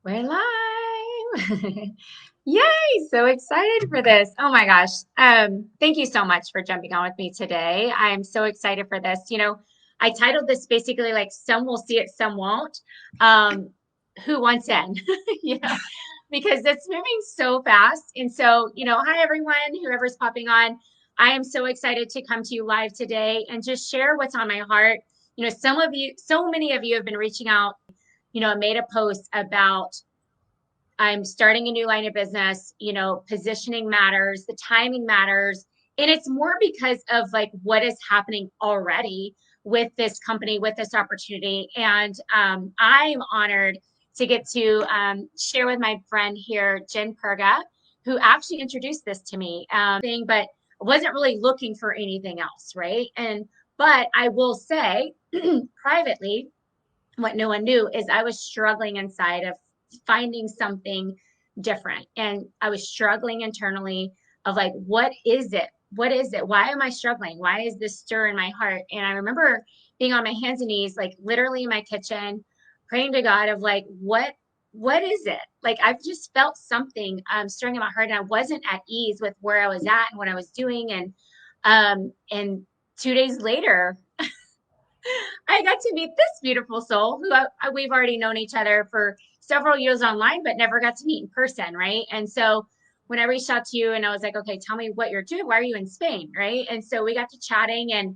We're live. Yay! So excited for this. Oh my gosh. Thank you so much for jumping on with me today. I'm so excited for this. I titled this basically like some will see it, some won't. Um, who wants in? You know, because it's moving so fast. And so, hi everyone, whoever's popping on. I am so excited to come to you live today and just share what's on my heart. Some of you, so many of you have been reaching out. I made a post about I'm starting a new line of business, positioning matters, the timing matters. And it's more because of like what is happening already with this company, with this opportunity. And I'm honored to get to share with my friend here, Jen Perga, who actually introduced this to me, but wasn't really looking for anything else, right? But I will say privately, what no one knew is I was struggling inside of finding something different. And I was struggling internally of like, what is it? What is it? Why am I struggling? Why is this stir in my heart? And I remember being on my hands and knees, like literally in my kitchen, praying to God of like, what is it? Like I've just felt something stirring in my heart, and I wasn't at ease with where I was at and what I was doing. And 2 days later, I got to meet this beautiful soul who we've already known each other for several years online, but never got to meet in person, right? And so when I reached out to you and I was like, okay, tell me what you're doing. Why are you in Spain, right? And so we got to chatting, and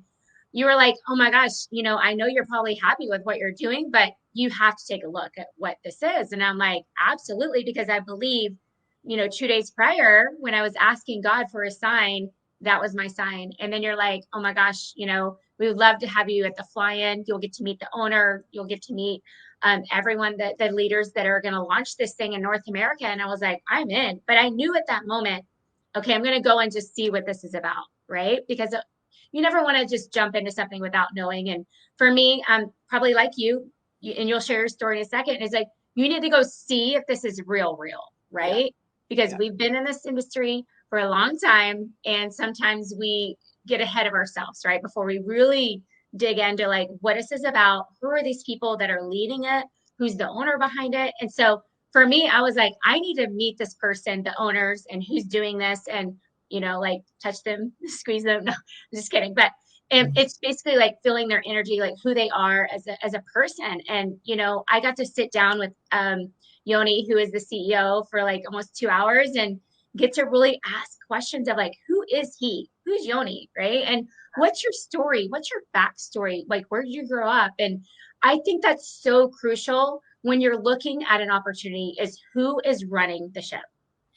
you were like, oh my gosh, I know you're probably happy with what you're doing, but you have to take a look at what this is. And I'm like, absolutely, because I believe, 2 days prior when I was asking God for a sign, that was my sign. And then you're like, oh my gosh, we would love to have you at the fly-in. You'll get to meet the owner. You'll get to meet everyone, the leaders that are going to launch this thing in North America. And I was like, I'm in. But I knew at that moment, okay, I'm going to go and just see what this is about, right? Because you never want to just jump into something without knowing. And for me, probably like and you'll share your story in a second, is like, you need to go see if this is real, Yeah. right? Because Yeah. we've been in this industry for a long time, and sometimes we get ahead of ourselves, right? Before we really dig into like what is this about? Who are these people that are leading it? Who's the owner behind it? And so for me, I was like, I need to meet this person, the owners, and who's doing this, and like touch them, squeeze them. No, I'm just kidding. But it's basically like feeling their energy, like who they are as a person. And I got to sit down with Yoni, who is the CEO, for like almost 2 hours, and get to really ask questions of like, who is he? Who's Yoni, right? And what's your story? What's your backstory? Like, where did you grow up? And I think that's so crucial when you're looking at an opportunity, is who is running the ship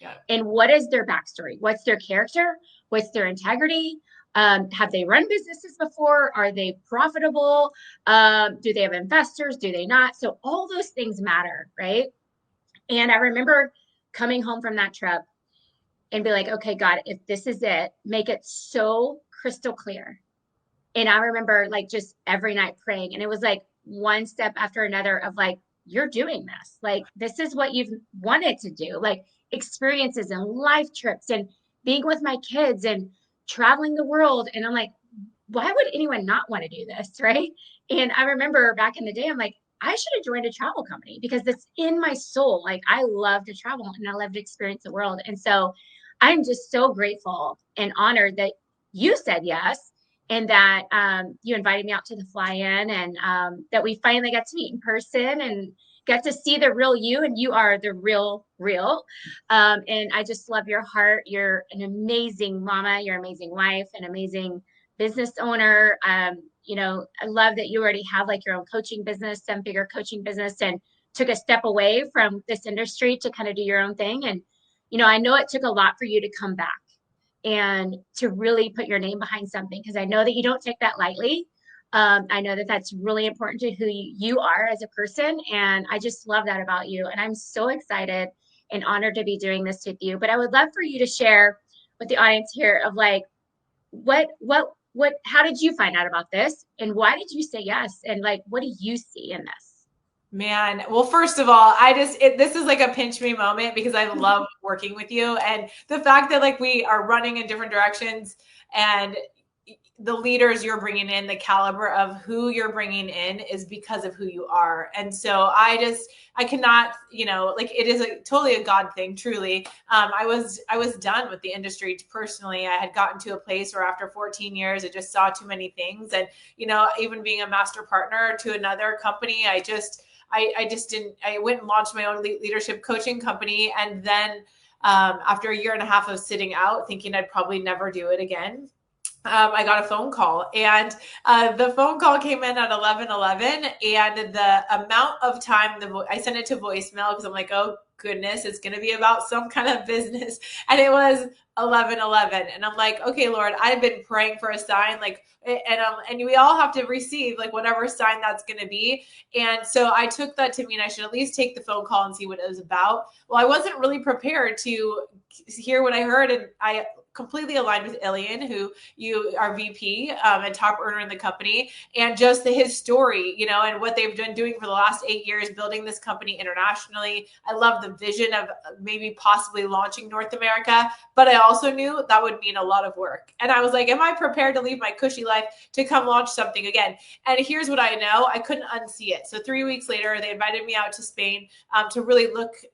Yeah. and what is their backstory? What's their character? What's their integrity? Have they run businesses before? Are they profitable? Do they have investors? Do they not? So all those things matter, right? And I remember coming home from that trip and be like, okay, God, if this is it, make it so crystal clear. And I remember like just every night praying, and it was like one step after another of like, you're doing this. Like, this is what you've wanted to do, like experiences and life trips and being with my kids and traveling the world. And I'm like, why would anyone not want to do this? Right. And I remember back in the day, I'm like, I should have joined a travel company because it's in my soul. Like, I love to travel and I love to experience the world. And so I'm just so grateful and honored that you said yes, and that you invited me out to the fly-in, and that we finally got to meet in person and got to see the real you. And you are the real. And I just love your heart. You're an amazing mama. You're an amazing wife, an amazing business owner. I love that you already have like your own coaching business, seven-figure coaching business, and took a step away from this industry to kind of do your own thing. And I know it took a lot for you to come back and to really put your name behind something, because I know that you don't take that lightly. I know that that's really important to who you are as a person. And I just love that about you. And I'm so excited and honored to be doing this with you. But I would love for you to share with the audience here of like, how did you find out about this? And why did you say yes? And like, what do you see in this? Man, well, first of all, this is like a pinch me moment because I love working with you, and the fact that like we are running in different directions, and the leaders you're bringing in, the caliber of who you're bringing in is because of who you are. And so I cannot, like, it is totally a God thing, truly. I was done with the industry personally. I had gotten to a place where after 14 years, I just saw too many things. And, even being a master partner to another company, I just didn't. I went and launched my own leadership coaching company. And then after a year and a half of sitting out, thinking I'd probably never do it again, I got a phone call, and the phone call came in at 11:11, and the amount of time I sent it to voicemail because I'm like, oh goodness, it's going to be about some kind of business, and it was 11:11, and I'm like, okay, Lord, I've been praying for a sign, like, and we all have to receive like whatever sign that's going to be, and so I took that to mean I should at least take the phone call and see what it was about. Well, I wasn't really prepared to hear what I heard, and I completely aligned with Ilian, who you are VP and top earner in the company, and just his story, and what they've been doing for the last 8 years, building this company internationally. I love the vision of maybe possibly launching North America, but I also knew that would mean a lot of work. And I was like, am I prepared to leave my cushy life to come launch something again? And here's what I know, I couldn't unsee it. So 3 weeks later, they invited me out to Spain to really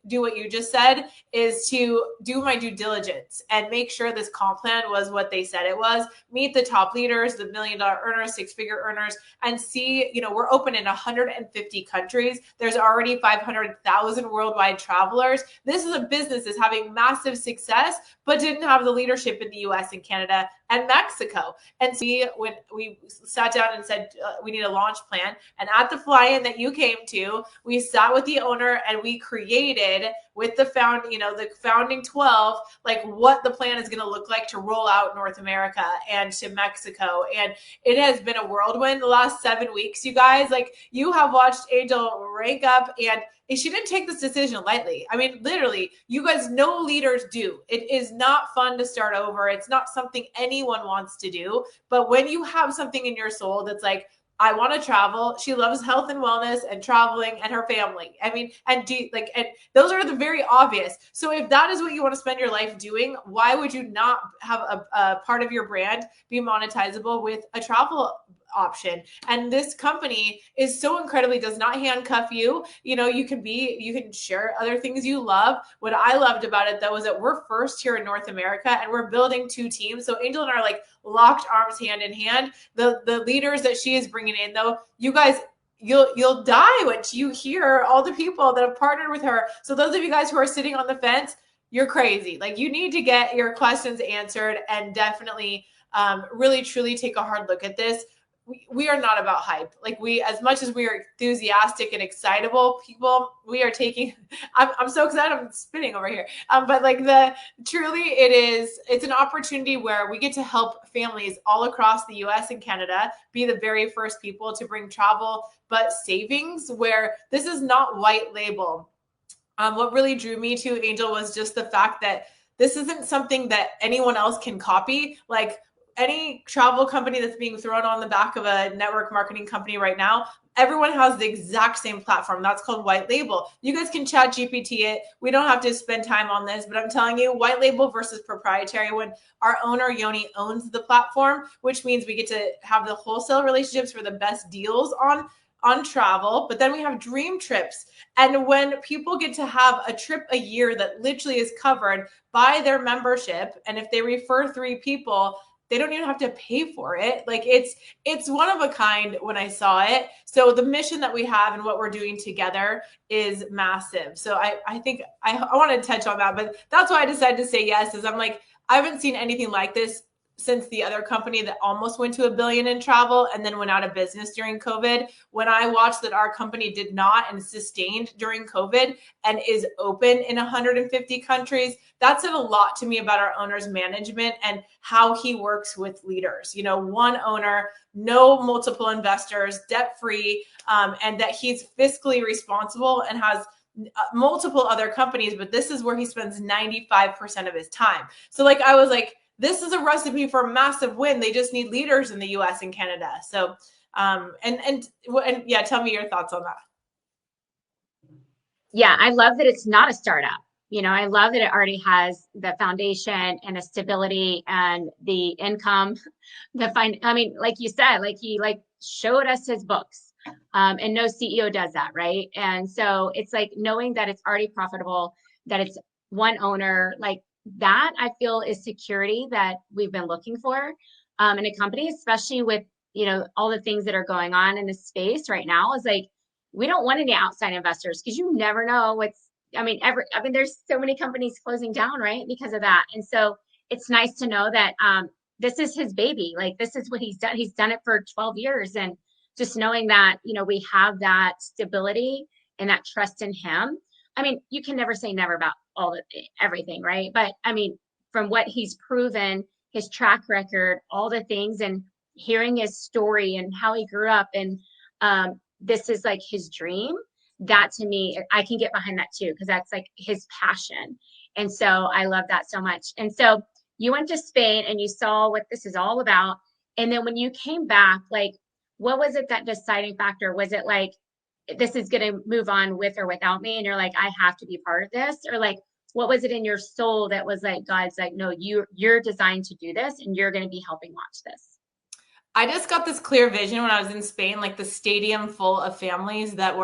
do what you just said, is to do my due diligence and make sure this comp plan was what they said it was, meet the top leaders, the $1 million earners, 6-figure earners, and see, we're open in 150 countries. There's already 500,000 worldwide travelers. This is a business that's having massive success, but didn't have the leadership in the US and Canada and Mexico. And so when we sat down and said, we need a launch plan, and at the fly-in that you came to, we sat with the owner and we created with the founding 12, like what the plan is going to look like to roll out North America and to Mexico. And it has been a whirlwind the last 7 weeks, you guys. Like, you have watched Angel rank up, and she didn't take this decision lightly. I mean, literally, you guys know leaders do. It is not fun to start over. It's not something anyone wants to do. But when you have something in your soul that's like, I want to travel. She loves health and wellness and traveling and her family. I mean, and those are the very obvious. So if that is what you want to spend your life doing, why would you not have a part of your brand be monetizable with a travel option? And this company is so incredibly, does not handcuff you. You can share other things you love. What I loved about it, though, was that we're first here in North America, and we're building 2 teams. So Angel and I are like locked arms, hand in hand. The leaders that she is bringing in, though, you guys, you'll die once you hear all the people that have partnered with her. So those of you guys who are sitting on the fence, you're crazy. Like, you need to get your questions answered, and definitely really truly take a hard look at this. We are not about hype. Like, as much as we are enthusiastic and excitable people, we are taking, I'm so excited, I'm spinning over here. But like, truly it's an opportunity where we get to help families all across the US and Canada be the very first people to bring travel, but savings, where this is not white label. What really drew me to Angel was just the fact that this isn't something that anyone else can copy. Like, any travel company that's being thrown on the back of a network marketing company right now, everyone has the exact same platform. That's called white label. You guys can chat GPT it. We don't have to spend time on this, but I'm telling you, white label versus proprietary, when our owner, Yoni, owns the platform, which means we get to have the wholesale relationships for the best deals on travel, but then we have dream trips. And when people get to have a trip a year that literally is covered by their membership, and if they refer 3 people, they don't even have to pay for it. Like, it's one of a kind when I saw it. So the mission that we have and what we're doing together is massive. So I think I want to touch on that, but that's why I decided to say yes, is I'm like, I haven't seen anything like this since the other company that almost went to $1 billion in travel and then went out of business during COVID. When I watched that our company did not and sustained during COVID and is open in 150 countries, that said a lot to me about our owner's management and how he works with leaders. One owner, no multiple investors, debt-free, and that he's fiscally responsible and has multiple other companies, but this is where he spends 95% of his time. So like, I was like, this is a recipe for a massive win. They just need leaders in the US and Canada. So, and yeah, tell me your thoughts on that. Yeah, I love that it's not a startup. I love that it already has the foundation and the stability and the income, I mean, like you said, like he like showed us his books. And no CEO does that, right? And so it's like knowing that it's already profitable, that it's one owner, like that I feel is security that we've been looking for in a company, especially with, all the things that are going on in this space right now is like, we don't want any outside investors because you never know I mean, there's so many companies closing down, right? Because of that. And so it's nice to know that this is his baby. Like this is what he's done. He's done it for 12 years. And just knowing that, we have that stability and that trust in him. I mean, you can never say never about everything, right? But I mean, from what he's proven, his track record, all the things, and hearing his story and how he grew up, and this is like his dream. That to me, I can get behind that too, because that's like his passion. And so I love that so much. And so you went to Spain and you saw what this is all about. And then when you came back, like, what was it that deciding factor? Was it like, this is going to move on with or without me? And you're like, I have to be part of this? Or like, what was it in your soul that was like, God's like, no, you're designed to do this and you're going to be helping launch this? I just got this clear vision when I was in Spain, like the stadium full of families that we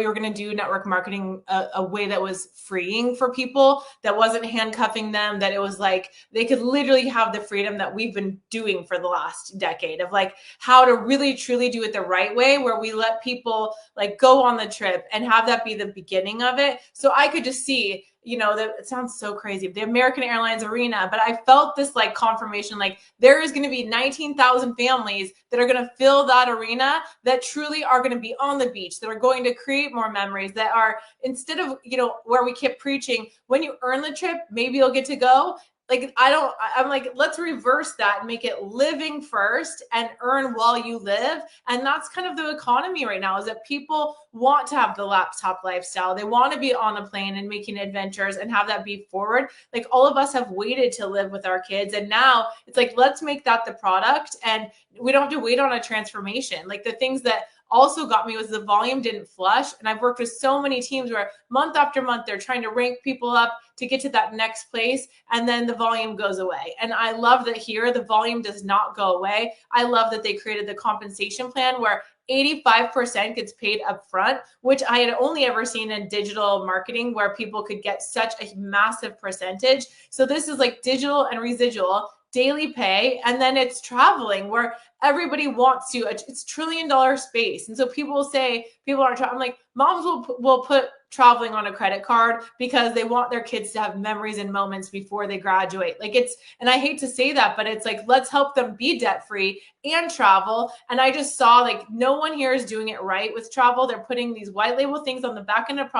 were going to do network marketing a way that was freeing for people, that wasn't handcuffing them, that it was like they could literally have the freedom that we've been doing for the last decade of like how to really truly do it the right way, where we let people like go on the trip and have that be the beginning of it. So I could just see, that it sounds so crazy, the American Airlines Arena, but I felt this like confirmation, like there is going to be 19,000 families that are going to fill that arena, that truly are going to be on the beach, that are going to create more memories, that are, instead of, where we keep preaching, when you earn the trip, maybe you'll get to go. Like, I'm like, let's reverse that and make it living first and earn while you live. And that's kind of the economy right now, is that people want to have the laptop lifestyle. They want to be on a plane and making adventures and have that be forward. Like all of us have waited to live with our kids. And now it's like, let's make that the product. And we don't have to wait on a transformation. Like the things that also got me was the volume didn't flush. And I've worked with so many teams where month after month, they're trying to rank people up to get to that next place. And then the volume goes away. And I love that here, the volume does not go away. I love that they created the compensation plan where 85% gets paid up front, which I had only ever seen in digital marketing, where people could get such a massive percentage. So this is like digital and residual, daily pay, and then it's traveling where everybody wants to. It's $1 trillion space, and so people say people aren't. I'm like, moms will put traveling on a credit card because they want their kids to have memories and moments before they graduate. Like it's, and I hate to say that, but it's like, let's help them be debt free and travel. And I just saw like no one here is doing it right with travel. They're putting these white label things on the back end of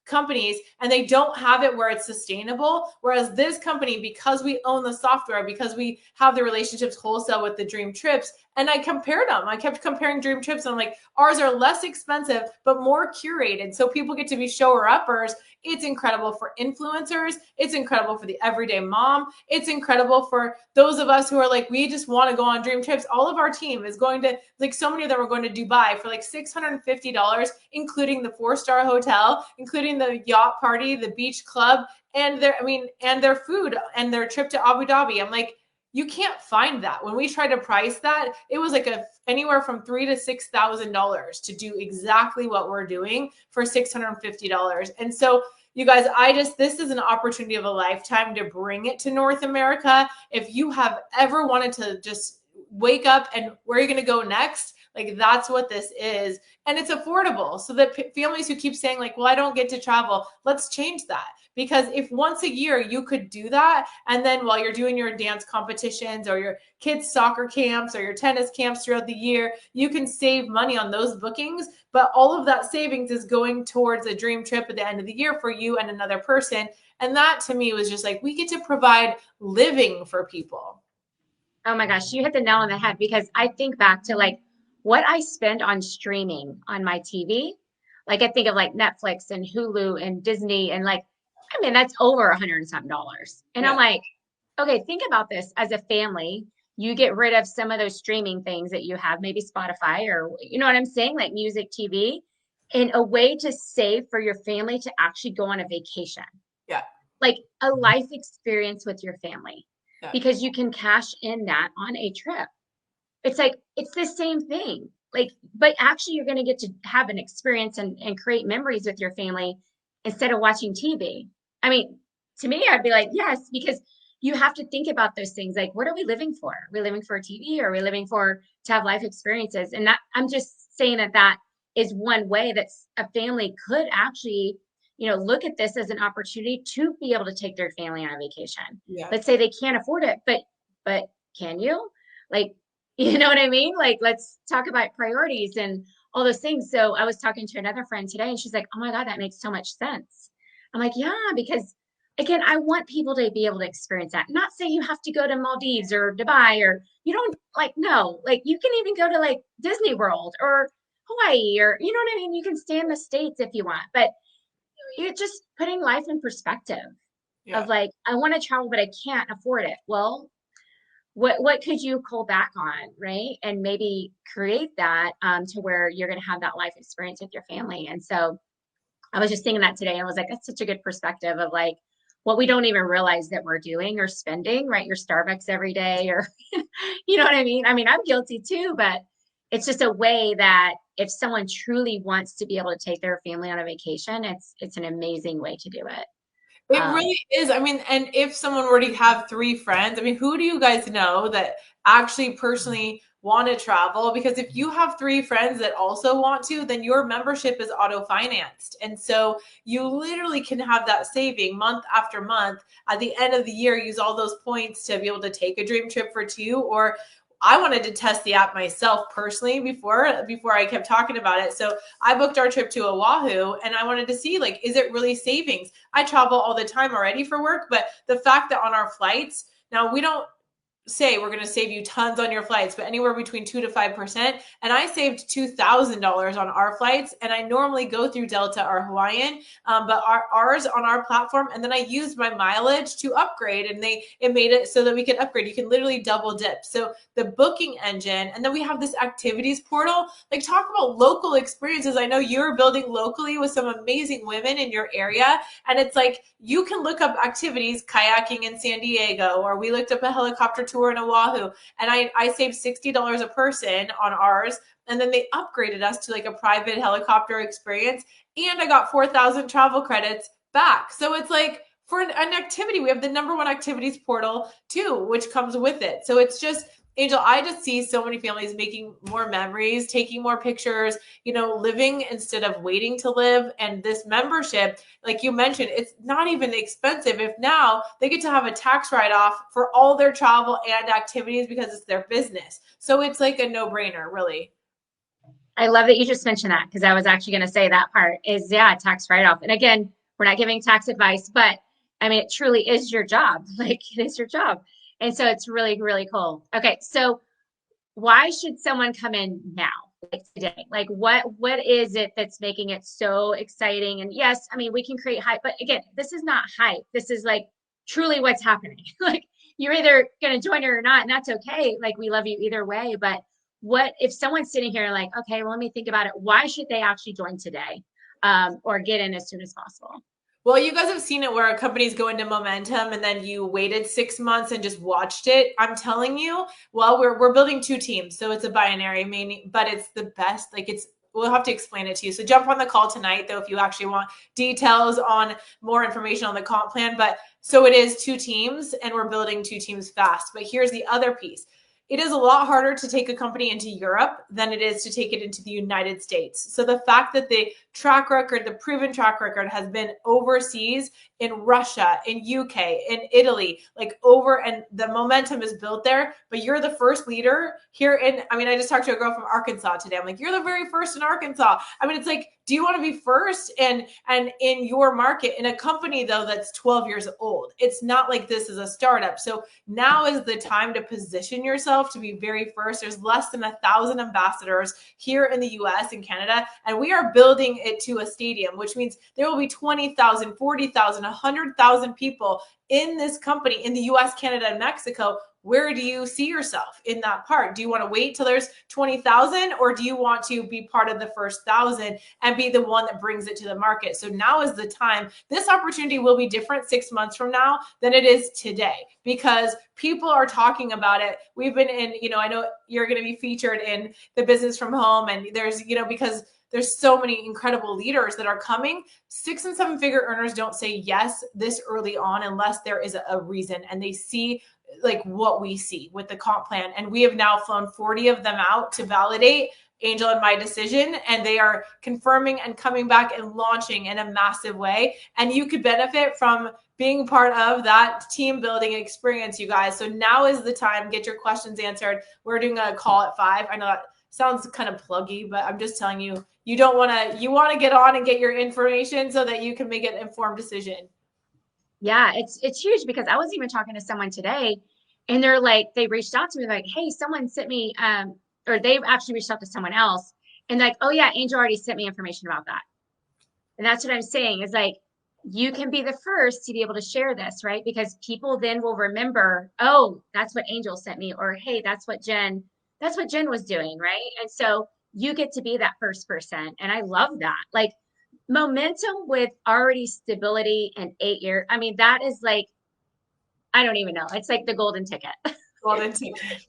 companies, and they don't have it where it's sustainable. Whereas this company, because we own the software, because we have the relationships wholesale with the Dream Trips, and I compared them. I kept comparing Dream Trips, and I'm like, ours are less expensive, but more curated. So people get to be shower-uppers. It's incredible for influencers. It's incredible for the everyday mom. It's incredible for those of us who are like, we just want to go on Dream Trips. All of our team is going to, like so many of them are going to Dubai for like $650, including the 4-star hotel, including the yacht party, the beach club, and their food and their trip to Abu Dhabi. I'm like, you can't find that. When we tried to price that, it was like anywhere from $3,000 to $6,000 to do exactly what we're doing for $650. And so you guys, this is an opportunity of a lifetime to bring it to North America. If you have ever wanted to just wake up and where are you going to go next? Like that's what this is. And it's affordable. So that families who keep saying like, well, I don't get to travel, let's change that. Because if once a year you could do that, and then while you're doing your dance competitions or your kids' soccer camps or your tennis camps throughout the year, you can save money on those bookings. But all of that savings is going towards a dream trip at the end of the year for you and another person. And that to me was just like, we get to provide living for people. Oh my gosh, you hit the nail on the head because I think back to like what I spend on streaming on my TV. Like I think of like Netflix and Hulu and Disney and like, I mean, that's over $100 and something dollars. And I'm Yeah. like, okay, think about this as a family. You get rid of some of those streaming things that you have, maybe Spotify or you know what I'm saying, like music, TV, in a way to save for your family to actually go on a vacation. Yeah. like a life experience with your family, Yeah. because you can cash in that on a trip. It's like, it's the same thing. Like, but actually you're going to get to have an experience and create memories with your family instead of watching TV. I mean, to me, I'd be like, yes, because you have to think about those things. Like, what are we living for? Are we living for TV, or are we living for to have life experiences? And that, I'm just saying that that is one way that a family could actually, look at this as an opportunity to be able to take their family on a vacation. Yeah. Let's say they can't afford it, but can you? Like, you know what I mean? Like, let's talk about priorities and all those things. So I was talking to another friend today, and she's like, oh my God, that makes so much sense. I'm like, yeah, because again, I want people to be able to experience that. Not say you have to go to Maldives or Dubai, or you don't, like, no, like you can even go to like Disney World or Hawaii, or you know what I mean? You can stay in the States if you want, but you're just putting life in perspective Yeah. of like, I want to travel, but I can't afford it. Well, what could you pull back on, right? And maybe create that to where you're going to have that life experience with your family. And so I was just thinking that today. I was like, that's such a good perspective of like what we don't even realize that we're doing or spending, right? Your Starbucks every day, or you know what I mean? I mean, I'm guilty too, but it's just a way that if someone truly wants to be able to take their family on a vacation, it's an amazing way to do it. It Um, really is. I mean, and if someone were to have three friends, I mean, who do you guys know that actually personally want to travel? Because if you have three friends that also want to, then your membership is auto financed. And so you literally can have that saving month after month. At the end of the year, use all those points to be able to take a dream trip for two. Or I wanted to test the app myself personally before I kept talking about it. So I booked our trip to Oahu, and I wanted to see, like, is it really savings? I travel all the time already for work, but the fact that on our flights, now we don't say we're going to save you tons on your flights, but anywhere between 2 to 5%. And I saved $2,000 on our flights. And I normally go through Delta or Hawaiian, but ours on our platform. And then I used my mileage to upgrade, and it made it so that we could upgrade. You can literally double dip. So the booking engine, and then we have this activities portal. Like, talk about local experiences. I know you're building locally with some amazing women in your area. And it's like, you can look up activities, kayaking in San Diego, or we looked up a helicopter tour in Oahu, and I saved $60 a person on ours. And then they upgraded us to like a private helicopter experience. And I got 4,000 travel credits back. So it's like, for an activity, we have the #1 activities portal too, which comes with it. So it's just, Angel, I just see so many families making more memories, taking more pictures, living instead of waiting to live. And this membership, like you mentioned, it's not even expensive. If now they get to have a tax write-off for all their travel and activities because it's their business. So it's like a no-brainer, really. I love that you just mentioned that, because I was actually going to say that part is, yeah, tax write-off. And again, we're not giving tax advice, but I mean, it truly is your job. Like, it is your job. And so it's really, really cool. Okay. So why should someone come in now, like today? Like, what is it that's making it so exciting? And yes, I mean, we can create hype, but again, this is not hype. This is like truly what's happening. Like, you're either going to join it or not, and that's okay. Like, we love you either way. But what if someone's sitting here like, okay, well, let me think about it. Why should they actually join today, or get in as soon as possible? Well, you guys have seen it where companies go into momentum and then you waited 6 months and just watched it. I'm telling you, well, we're building two teams, so it's a binary, meaning, but it's the best. Like, we'll have to explain it to you. So jump on the call tonight, though, if you actually want details on more information on the comp plan. But so it is two teams, and we're building two teams fast. But here's the other piece. It is a lot harder to take a company into Europe than it is to take it into the United States. So the fact that the proven track record has been overseas, in Russia, in UK, in Italy, like and the momentum is built there, but you're the first leader here I just talked to a girl from Arkansas today. I'm like, you're the very first in Arkansas. I mean, it's like, do you want to be first and in your market, in a company though that's 12 years old? It's not like this is a startup. So now is the time to position yourself to be very first. There's less than 1,000 ambassadors here in the US and Canada, and we are building it to a stadium, which means there will be 20,000, 40,000, 100,000 people in this company in the US, Canada, and Mexico where do you see yourself in that part? Do you want to wait till there's 20,000, or do you want to be part of the first 1,000 and be the one that brings it to the market? So now is the time. This opportunity will be different 6 months from now than it is today, because people are talking about it. We've been in, I know you're going to be featured in the Business from Home, and there's, because there's so many incredible leaders that are coming. 6 and 7 figure earners don't say yes this early on unless there is a reason, and they see like what we see with the comp plan. And we have now flown 40 of them out to validate Angel and my decision, and they are confirming and coming back and launching in a massive way. And you could benefit from being part of that team building experience, you guys. So now is the time. Get your questions answered. We're doing a call at 5. I know that sounds kind of pluggy, but I'm just telling you, you want to get on and get your information so that you can make an informed decision. Yeah, it's huge, because I was even talking to someone today, and they reached out to me like, hey, someone sent me or they've actually reached out to someone else, and like, oh yeah, Angel already sent me information about that. And that's what I'm saying is like, you can be the first to be able to share this, right? Because people then will remember, oh, that's what Angel sent me, or hey, that's what Jen was doing, right? And so you get to be that first person. And I love that. Like, momentum with already stability in 8 years. I mean, that is like, I don't even know. It's like the golden ticket. Golden ticket.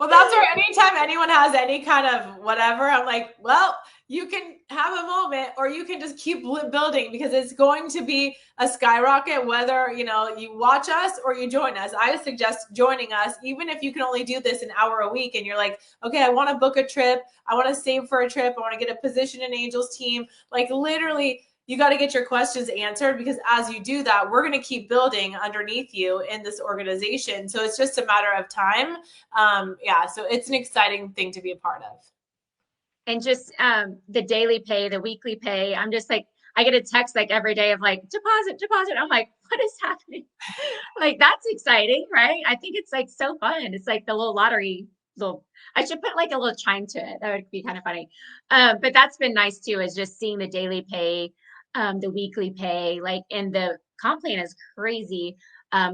Well, that's where anytime anyone has any kind of whatever, I'm like, well, you can have a moment, or you can just keep building, because it's going to be a skyrocket, whether, you watch us or you join us. I suggest joining us, even if you can only do this an hour a week and you're like, okay, I want to book a trip. I want to save for a trip. I want to get a position in Angel's team. Like, literally, you got to get your questions answered, because as you do that, we're going to keep building underneath you in this organization. So it's just a matter of time. So it's an exciting thing to be a part of. And just the daily pay, the weekly pay, I'm just like, I get a text like every day of like, deposit. I'm like, what is happening? Like, that's exciting, right? I think it's like so fun. It's like the little lottery I should put like a little chime to it. That would be kind of funny. But that's been nice too, is just seeing the daily pay, the weekly pay, like, and the comp plan is crazy,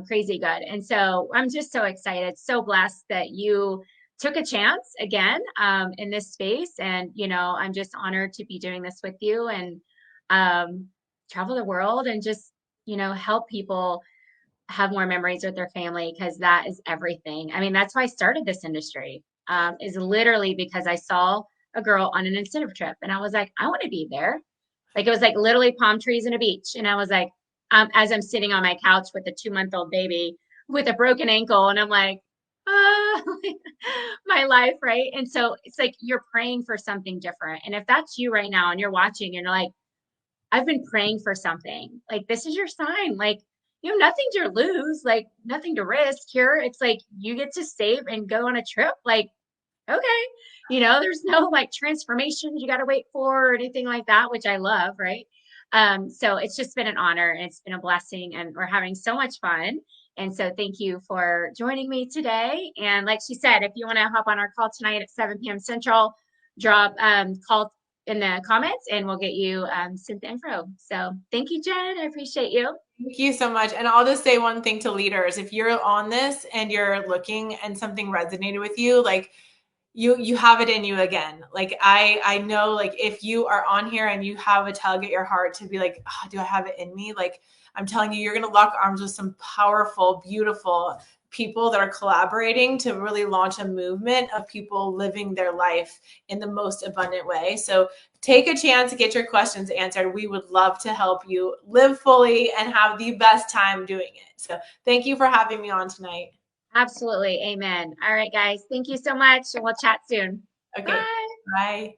crazy good. And so I'm just so excited, so blessed that you took a chance again in this space. And, I'm just honored to be doing this with you, and travel the world and just, help people have more memories with their family, because that is everything. I mean, that's why I started this industry, is literally because I saw a girl on an incentive trip, and I was like, I want to be there. Like, it was like literally palm trees and a beach. And I was like, as I'm sitting on my couch with a 2-month-old baby with a broken ankle, and I'm like, ah, my life, right? And so it's like you're praying for something different. And if that's you right now and you're watching and you're like, I've been praying for something, like, this is your sign. Like, you have nothing to lose, like nothing to risk here. It's like you get to save and go on a trip. Like, okay, there's no like transformations you got to wait for or anything like that, which I love, right? So it's just been an honor, and it's been a blessing, and we're having so much fun. And so thank you for joining me today. And like she said, if you want to hop on our call tonight at 7 p.m. Central, drop call in the comments, and we'll get you sent the info. So thank you, Jen. I appreciate you. Thank you so much. And I'll just say one thing to leaders. If you're on this and you're looking and something resonated with you, like, you have it in you again. Like, I know, like, if you are on here and you have a tug at your heart to be like, oh, do I have it in me? Like, I'm telling you, you're going to lock arms with some powerful, beautiful people that are collaborating to really launch a movement of people living their life in the most abundant way. So take a chance to get your questions answered. We would love to help you live fully and have the best time doing it. So thank you for having me on tonight. Absolutely. Amen. All right, guys. Thank you so much. And we'll chat soon. Okay. Bye. Bye.